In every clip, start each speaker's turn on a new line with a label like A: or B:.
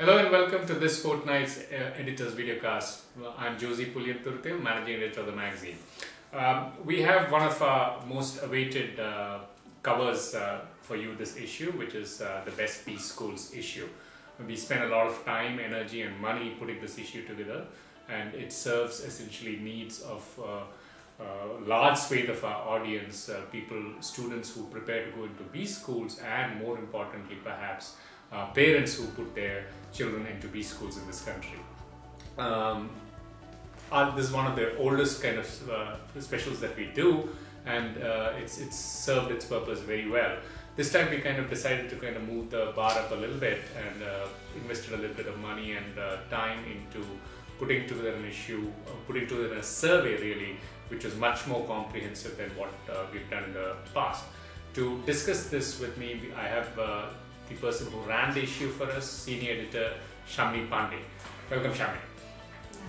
A: Hello and welcome to this fortnight's Editor's Videocast. I'm Josie Pulyanturthu, Managing Editor of the magazine. We have one of our most awaited covers for you this issue, which is the Best Peace Schools issue. We spent a lot of time, energy and money putting this issue together, and it serves essentially needs of large swathe of our audience, students who prepare to go into B schools, and more importantly perhaps parents who put their children into B schools in this country. This is one of the oldest kind of specials that we do, and it's served its purpose very well. This time we kind of decided to kind of move the bar up a little bit and invested a little bit of money and time into putting together an issue, putting together a survey really, which is much more comprehensive than what we've done in the past. To discuss this with me, I have the person who ran the issue for us, Senior Editor Shamni Pandey. Welcome, Shamni.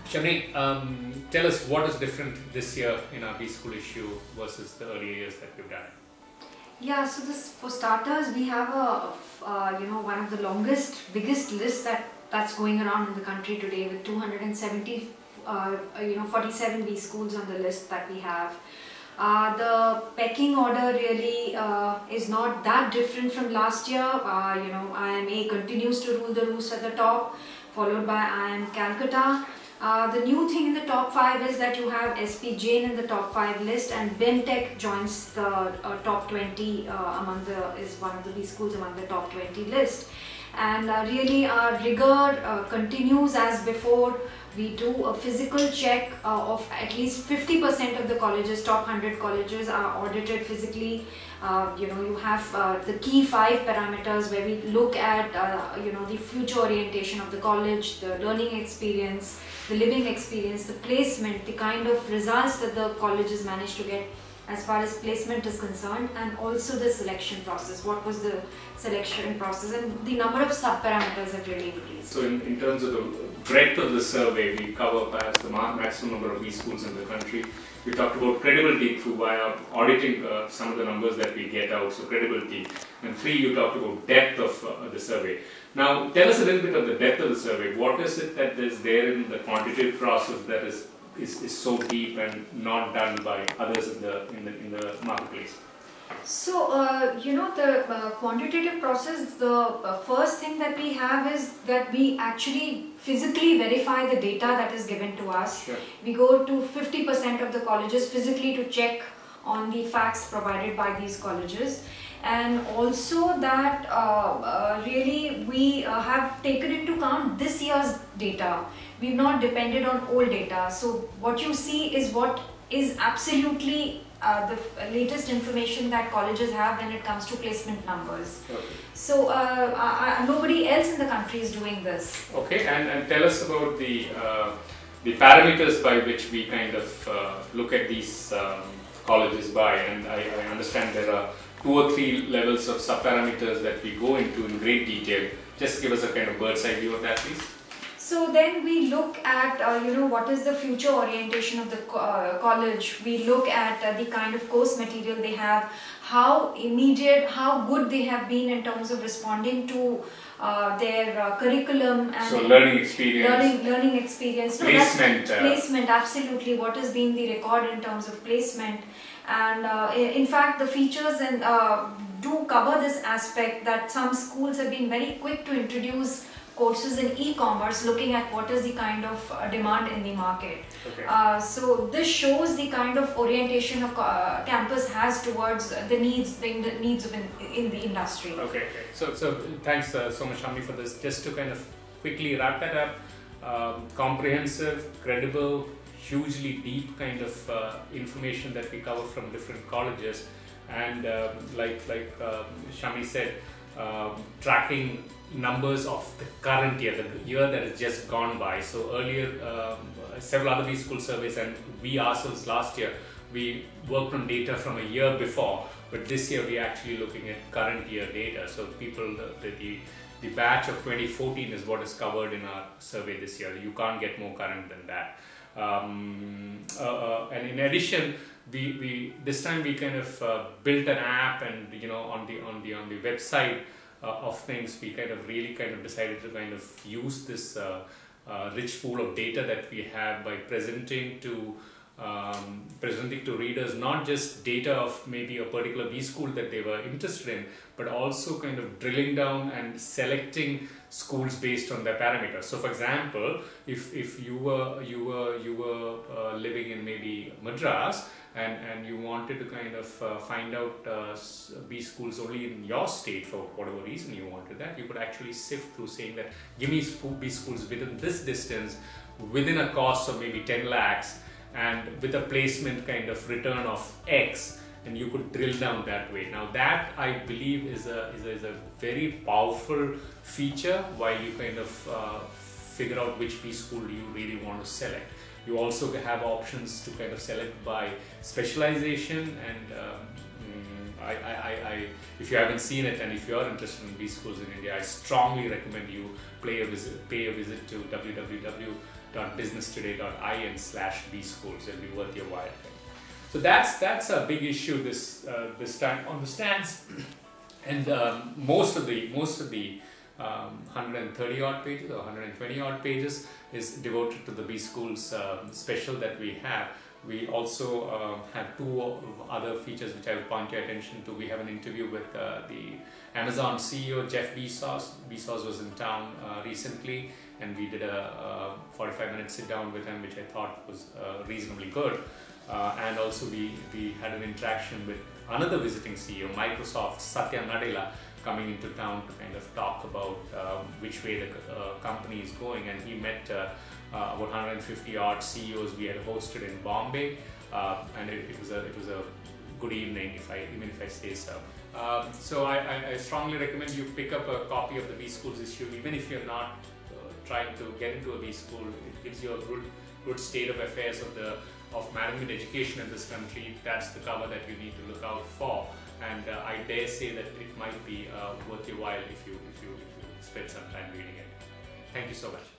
A: Shamni, tell us what is different this year in our B School issue versus the earlier years that we've done it.
B: Yeah, so this, for starters, we have one of the longest, biggest lists that's going around in the country today, with 270, 47 B schools on the list that we have. The pecking order really is not that different from last year. IMA continues to rule the roost at the top, followed by IIM Calcutta. The new thing in the top 5 is that you have SP Jain in the top 5 list, and BenTech joins the top 20 is one of the B schools among the top 20 list. And really our rigor continues as before. We do a physical check of at least 50% of the colleges, top 100 colleges are audited physically. You have the key 5 parameters where we look at the future orientation of the college, the learning experience, the living experience, the placement, the kind of results that the colleges managed to get as far as placement is concerned, and also the selection process. What was the selection process, and the number of sub-parameters have really increased.
A: So in terms of the breadth of the survey, we cover perhaps the maximum number of B schools in the country. We talked about credibility through via auditing some of the numbers that we get out, so credibility. And 3, you talked about depth of the survey. Now tell us a little bit of the depth of the survey. What is it that is there in the quantitative process that is so deep and not done by others in the marketplace?
B: So, the quantitative process, the first thing that we have is that we actually physically verify the data that is given to us.
A: Sure.
B: We go to 50% of the colleges physically to check on the facts provided by these colleges. And also that really we have taken into account this year's data. We've not depended on old data. So what you see is what is absolutely the latest information that colleges have when it comes to placement numbers.
A: Okay.
B: So nobody else in the country is doing this.
A: Okay, and tell us about the parameters by which we kind of look at these colleges by, and I understand there are 2 or 3 levels of sub-parameters that we go into in great detail. Just give us a kind of bird's eye view of that, please.
B: So then we look at, what is the future orientation of the college. We look at the kind of course material they have, how good they have been in terms of responding to their curriculum. And
A: so learning experience.
B: Learning experience. No,
A: placement.
B: Placement, absolutely. What has been the record in terms of placement. And in fact, the features do cover this aspect that some schools have been very quick to introduce courses in e-commerce, looking at what is the kind of demand in the market.
A: Okay.
B: So this shows the kind of orientation of campus has towards the needs in the industry.
A: Okay. So thanks so much, Shamni, for this. Just to kind of quickly wrap that up, comprehensive, credible, hugely deep kind of information that we cover from different colleges, and like Shamni said, tracking numbers of the current year, the year that has just gone by. So earlier, several other B school surveys, and we ourselves last year, we worked on data from a year before, but this year we are actually looking at current year data. So the batch of 2014 is what is covered in our survey this year. You can't get more current than that. And in addition, we this time we kind of built an app, and on the website of things, we kind of really kind of decided to kind of use this rich pool of data that we have by presenting to readers not just data of maybe a particular B school that they were interested in, but also kind of drilling down and selecting schools based on their parameters. So for example, if you were living in maybe Madras and you wanted to kind of find out B schools only in your state for whatever reason you wanted that, you could actually sift through saying that give me B schools within this distance, within a cost of maybe 10 lakhs, and with a placement kind of return of X, and you could drill down that way. Now that, I believe, is a very powerful feature while you kind of figure out which B school you really want to select. You also have options to kind of select by specialization, and if you haven't seen it and if you are interested in B schools in India, I strongly recommend you pay a visit to www.businesstoday.in/B schools. It'll be worth your while. So that's a big issue this time on the stands, and most of the 130 odd pages or 120 odd pages is devoted to the B schools special that we have. We also have two other features which I will point your attention to. We have an interview with the Amazon CEO Jeff Bezos. Bezos was in town recently, and we did a 45-minute sit down with him, which I thought was reasonably good. And also we had an interaction with another visiting CEO, Microsoft, Satya Nadella, coming into town to kind of talk about which way the company is going, and he met about 150 odd CEOs we had hosted in Bombay, and it was a good evening, even if I say so. So I strongly recommend you pick up a copy of the B Schools issue, even if you're not trying to get into a B school. It gives you a good state of affairs of management education in this country. That's the cover that you need to look out for, and I dare say that it might be worth your while if you spend some time reading it. Thank you so much.